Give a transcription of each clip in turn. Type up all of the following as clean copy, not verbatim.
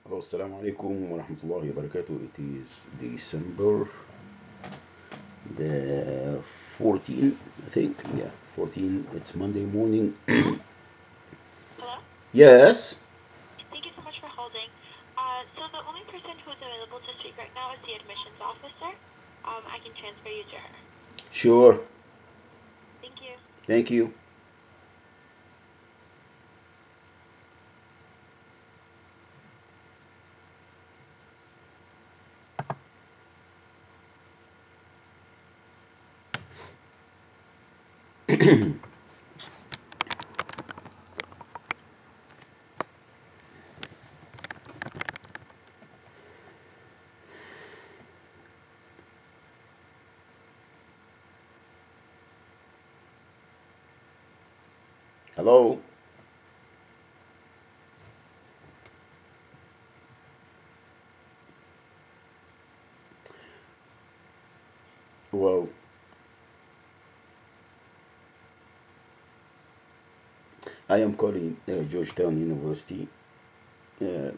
Hello, assalamu alaikum wa rahmatullahi wa barakatuh. It is December the 14th, I think. Yeah, 14. It's Monday morning. Hello? Hello? Yes, Thank you so much for holding. So the only person who's available to speak right now is the admissions officer. I can transfer you to her. sure. Thank you. Thank you. Hello. Well, I am calling Georgetown University uh,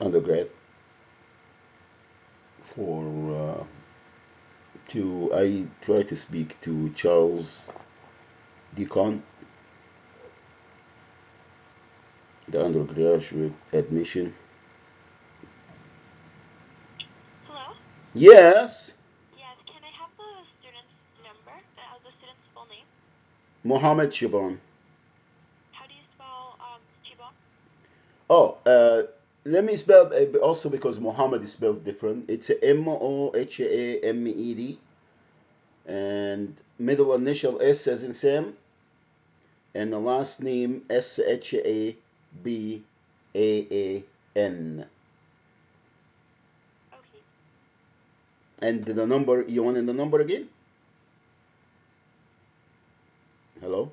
undergrad for I try to speak to Charles Deacon, the undergraduate admission. Hello? Yes, Yes, can I have the student's number, the student's full name? Mohammed Shaban. How do you spell Chibon? Oh, let me spell also because Muhammad is spelled different. It's Mohamed, and middle initial S as in Sam, and the last name Shaban. Okay. And the number, you want in the number again? Hello?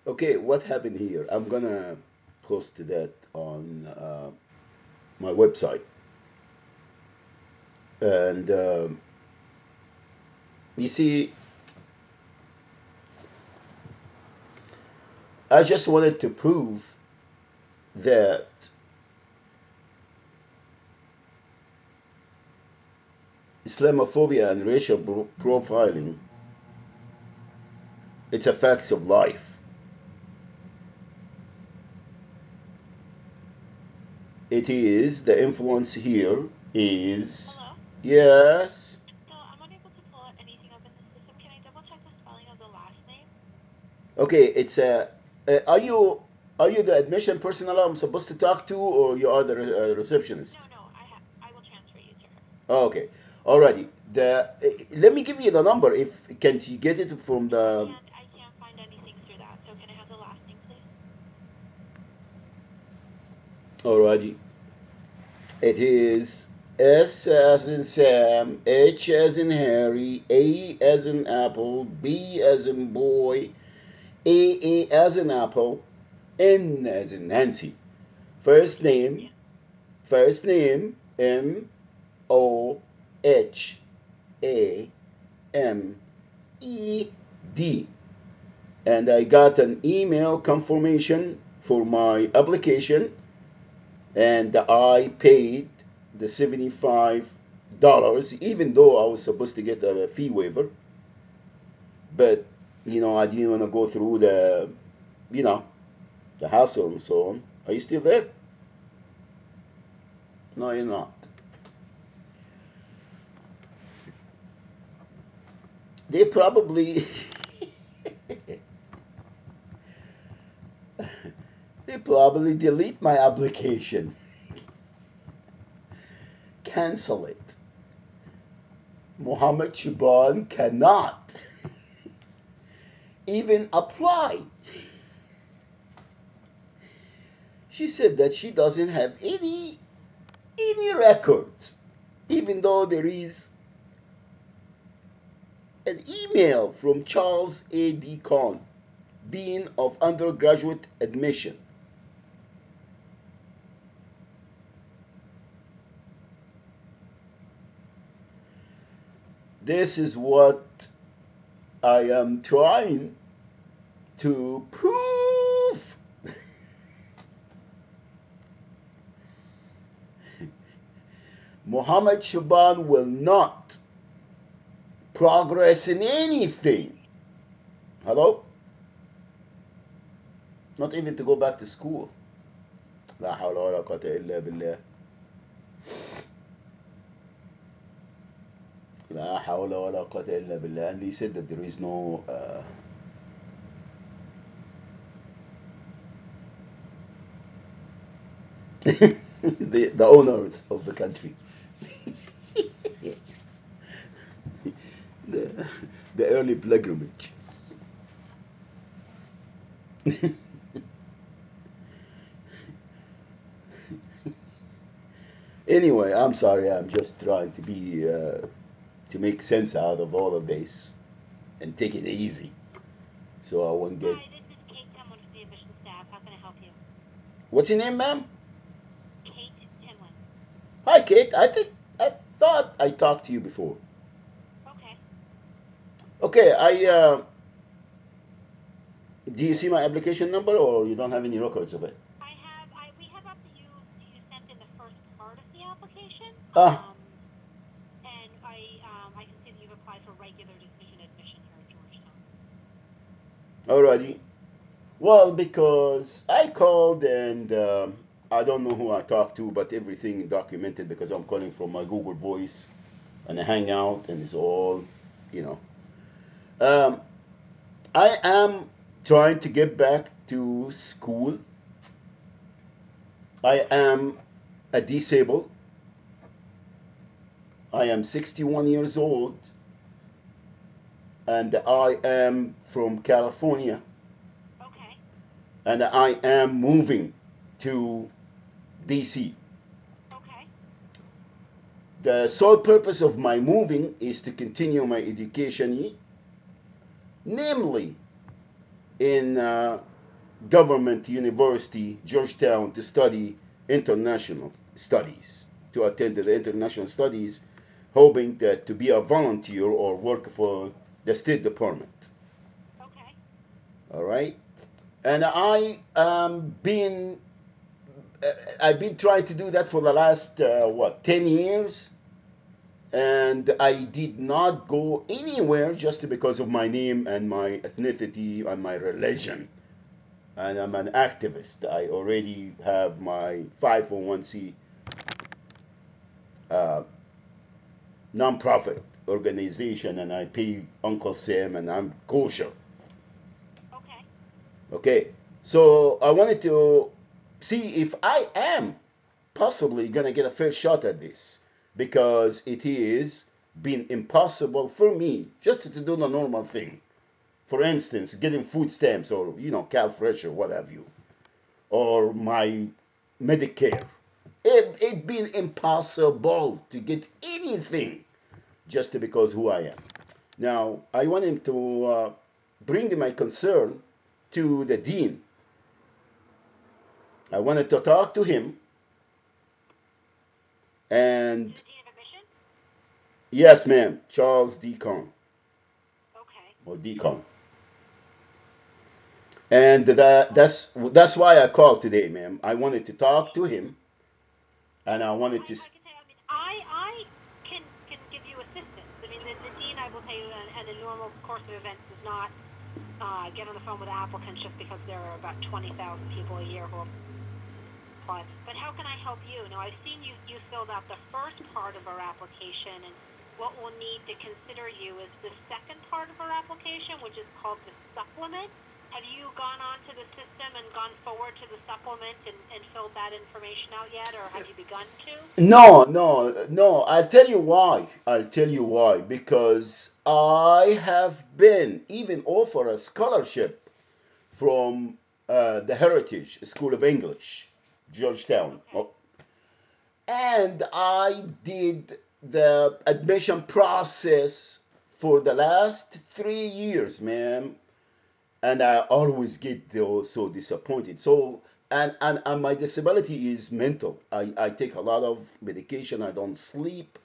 Okay, what happened here? I'm gonna post that on my website. And you see, I just wanted to prove that Islamophobia and racial profiling, it's a fact of life. It is, the influence here is, Hello? yes. So I'm unable to pull anything up in the system. Can I double check the spelling of the last name? Okay, it's are you the admission personnel I'm supposed to talk to, or you are the receptionist? No, no, I will transfer you to her. Okay, alrighty. The let me give you the number. If can't you get it from No, the? I can't find anything through that. So can I have the last name, please? Alrighty, it is S as in Sam, H as in Harry, A as in Apple, B as in boy, A as in Apple, N as in Nancy. First Okay, thank name, you. first name Mohamed. And I got an email confirmation for my application, and I paid the $75, even though I was supposed to get a fee waiver. But I didn't want to go through you know, the hassle and so on. Are you still there? No, you're not. They probably they probably delete my application, cancel it. Mohammed Shaban cannot even apply. She said that she doesn't have any records, even though there is an email from Charles A. D. Cohn, Dean of Undergraduate Admission. This is what I am trying to prove. Mohammed Shaban will not progress in anything. Hello? Not even to go back to school. لا حول ولا قوة إلا بالله. لا حول ولا قوة إلا بالله. And he said that there is no the owners of the country. the, the early pilgrimage. Anyway, I'm sorry. I'm just trying to make sense out of all of this and take it easy, so I won't get. Hi, this is Kate Timlin from the admissions staff. How can I help you? What's your name, ma'am? Kate Timlin. Hi, Kate. I thought I talked to you before. Okay. Okay, do you see my application number, or you don't have any records of it? We have up that you sent in the first part of the application. Ah, And I can see that you've applied for regular decision admission here at Georgetown. alrighty. Well, because I called and I don't know who I talked to, but everything documented because I'm calling from my Google Voice and a Hangout, and it's all, you know. Um, I am trying to get back to school. I am a disabled. I am 61 years old, and I am from California, Okay. and I am moving to DC. Okay. The sole purpose of my moving is to continue my education, namely in government university, Georgetown, to study international studies, to attend the international studies, hoping that to be a volunteer or work for the State Department. Okay. All right, and I've been trying to do that for the last 10 years, and I did not go anywhere just because of my name and my ethnicity and my religion. And I'm an activist. I already have my 501c uh, nonprofit organization, and I pay Uncle Sam, and I'm kosher. Okay. Okay, so I wanted to see if I am possibly gonna get a fair shot at this, because it is been impossible for me just to do the normal thing. For instance, getting food stamps, or CalFresh or what have you, or my Medicare. It been impossible to get anything just because who I am. Now I want him to bring my concern to the dean. I wanted to talk to him, To and the Dean of Admission? yes, ma'am, Charles Deacon Okay. or Deacon. And that's why I called today, ma'am. I wanted to talk to him, and I Well, wanted to. I can say, I mean, I can give you assistance. I mean, the dean I will take tell you, and the normal course of events does not get on the phone with applicants just because there are about 20,000 people a year who apply. But how can I help you? Now, I've seen you filled out the first part of our application, and what we'll need to consider you is the second part of our application, which is called the supplement. Have you gone on to the system and gone forward to the supplement and filled that information out yet, or have you begun to? No, no, no. I'll tell you why. I'll tell you why. Because I have been even offered a scholarship from the Heritage School of English, Georgetown. Okay. Oh, and I did the admission process for the last 3 years, man. And I always get so disappointed. So and my disability is mental. I take a lot of medication. I don't sleep,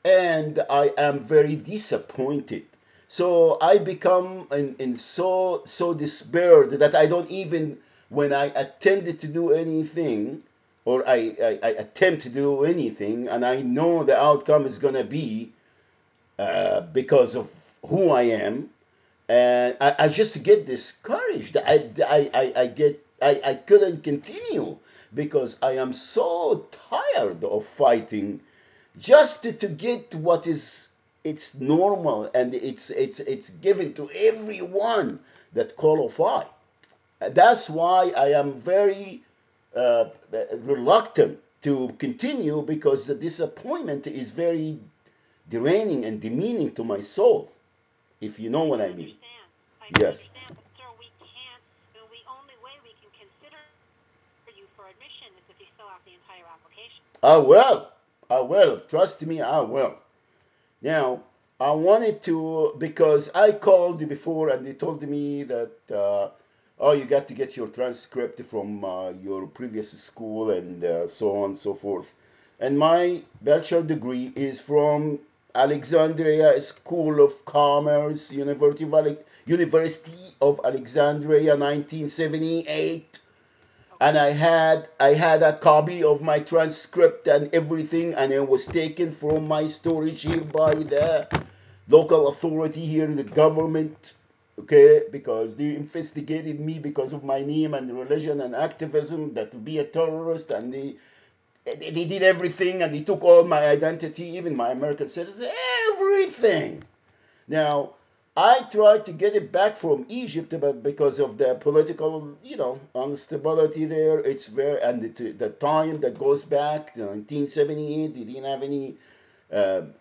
and I am very disappointed. So I become in so despaired that I don't even, when I attempted to do anything, or I attempt to do anything, and I know the outcome is gonna be because of who I am, and I just get discouraged. I couldn't continue because I am so tired of fighting just to get what is, it's normal, and it's given to everyone that qualify. That's why I am very reluctant to continue, because the disappointment is very draining and demeaning to my soul, if you know what I mean. I can Yes. understand, but sir, we can't. The only way we can consider you for admission is if you fill out the entire application. I will. I will. Trust me, I will. Now, I wanted to, because I called before and they told me that, oh, you got to get your transcript from your previous school, and so on and so forth. And my bachelor degree is from Alexandria School of Commerce, University of Alexandria, 1978. And Okay. I had a copy of my transcript and everything, and it was taken from my storage here by the local authority here, the government, okay, because they investigated me because of my name and religion and activism, that to be a terrorist, and they did everything, and they took all my identity, even my American citizen, everything. Now, I tried to get it back from Egypt, but because of the political, instability there, it's very, and the time that goes back to 1978, they didn't have any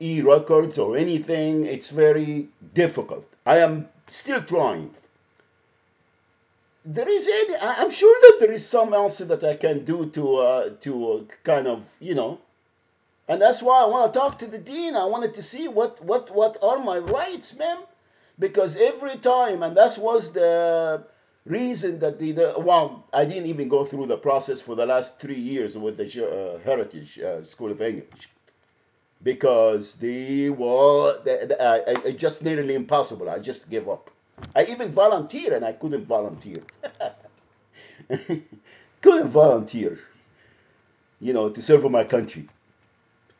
e-records or anything. It's very difficult. I am still trying. There is any, I'm sure that there is some else that I can do to kind of, and that's why I want to talk to the dean. I wanted to see what are my rights, ma'am, because every time, and that was the reason that well, I didn't even go through the process for the last 3 years with the Heritage School of English, because they were just nearly impossible. I just gave up. I even volunteered, and I couldn't volunteer. Couldn't volunteer, to serve my country,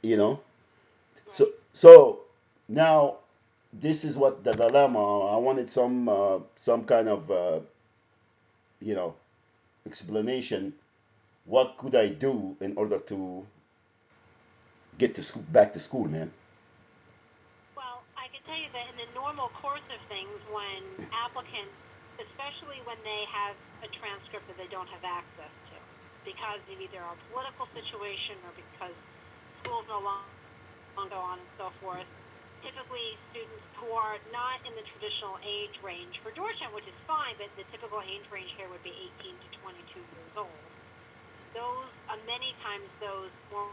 you know. So Right. so now this is what the dilemma. I wanted some kind of you know explanation. What could I do in order to get to school, back to school, man? Well, I can tell you that in the normal course of things, when applicants, especially when they have a transcript that they don't have access to, because of either a political situation or because schools no longer go on and so forth, typically students who are not in the traditional age range for Georgetown, which is fine, but the typical age range here would be 18 to 22 years old. Those, many times, those more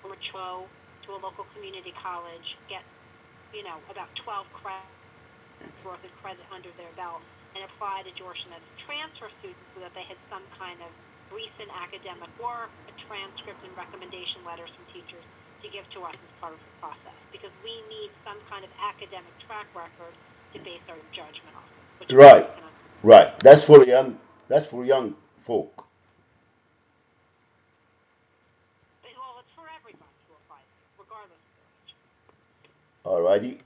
mature to a local community college get, about 12 credits worth of credit under their belt and apply to Georgetown as transfer students so that they had some kind of recent academic work, a transcript, and recommendation letters from teachers to give to us as part of the process, because we need some kind of academic track record to base our judgment on, which I'm sure Right, you can understand. right. That's for young. That's for young folk. Well, it's for everybody who applies here, regardless of their age. Alrighty.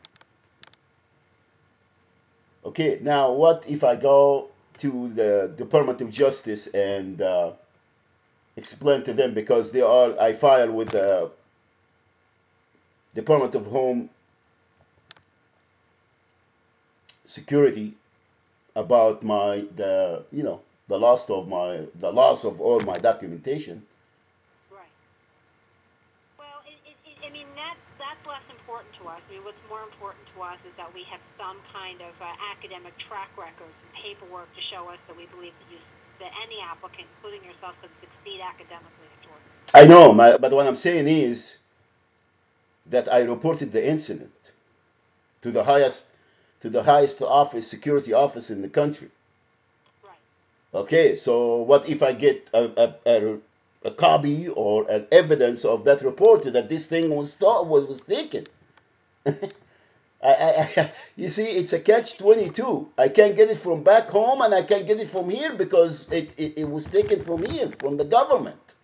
Okay, now what if I go to the Department of Justice and explain to them, because I filed with the Department of Home Security about the loss of all my documentation. Right. Well, I mean, that's less important to us. I mean, what's more important to us is that we have some kind of academic track records and paperwork to show us that we believe that any applicant, including yourself, could succeed academically at Georgia. I know, but what I'm saying is that I reported the incident to the highest office, security office in the country. Right. Okay, so what if I get a copy or an evidence of that report that this thing was taken? You see, it's a catch-22. I can't get it from back home, and I can't get it from here because it was taken from here, from the government.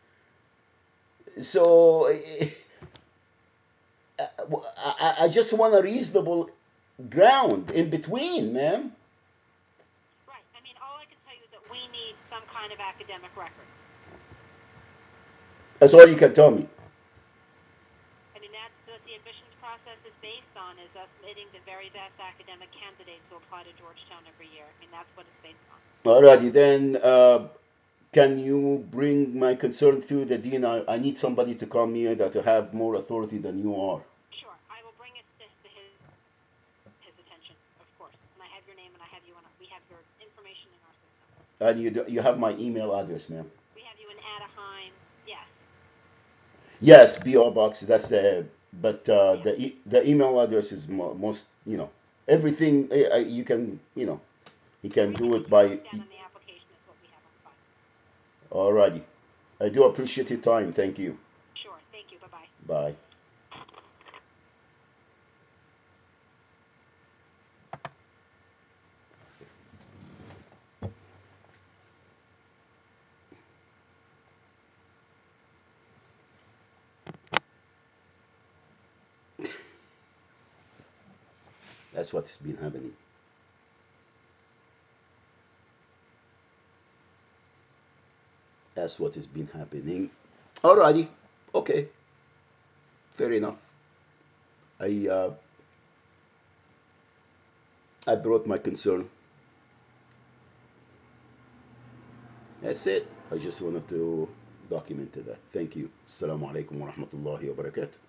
So I just want a reasonable ground in between, man. Right. I mean, all I can tell you is that we need some kind of academic record. That's all you can tell me. I mean, that's what the admissions process is based on, is us admitting the very best academic candidates who apply to Georgetown every year. I mean, that's what it's based on. Alrighty, then can you bring my concern to the dean? I need somebody to come here that have more authority than you are. Sure. I will bring it to his attention, of course. And I have your name, and I have you on. We have your information in our system. And you have my email address, ma'am. We have you in Anaheim. Yes. Yes, PO box. That's but Yeah. the email address is most, everything you can, you can do Everything it that you by. put down on the application is what we have on file. Alrighty, I do appreciate your time. Thank you. Sure. Thank you. Bye-bye. Bye. That's what's been happening. That's what has been happening. Alrighty, okay, fair enough. I uh, I brought my concern. That's it. I just wanted to document that. Thank you. Assalamu alaikum wa rahmatullahi wa barakatuh.